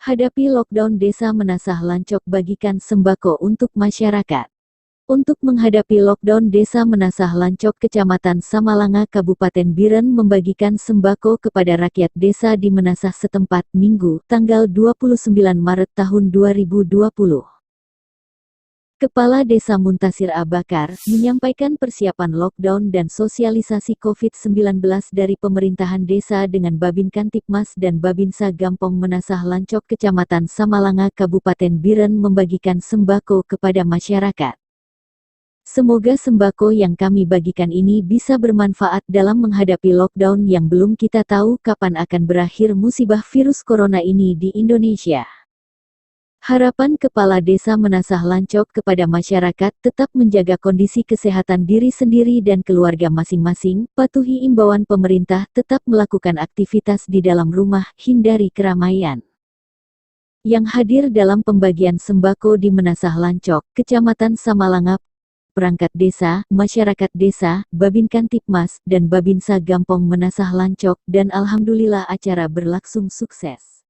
Hadapi lockdown Desa Menasah Lancok bagikan sembako untuk masyarakat. Untuk menghadapi lockdown Desa Menasah Lancok Kecamatan Samalanga Kabupaten Biren membagikan sembako kepada rakyat desa di Menasah setempat Minggu, tanggal 29 Maret tahun 2020. Kepala Desa Muntasir Abakar menyampaikan persiapan lockdown dan sosialisasi COVID-19 dari pemerintahan desa dengan Babin Kantipmas dan Babinsa Gampong Menasah Lancok Kecamatan Samalanga Kabupaten Biren membagikan sembako kepada masyarakat. Semoga sembako yang kami bagikan ini bisa bermanfaat dalam menghadapi lockdown yang belum kita tahu kapan akan berakhir musibah virus corona ini di Indonesia. Harapan Kepala Desa Menasah Lancok kepada masyarakat tetap menjaga kondisi kesehatan diri sendiri dan keluarga masing-masing, patuhi imbauan pemerintah, tetap melakukan aktivitas di dalam rumah, hindari keramaian. Yang hadir dalam pembagian sembako di Menasah Lancok, Kecamatan Samalanga, perangkat desa, masyarakat desa, Babin Kantipmas, dan Babinsa Gampong Menasah Lancok, dan alhamdulillah acara berlangsung sukses.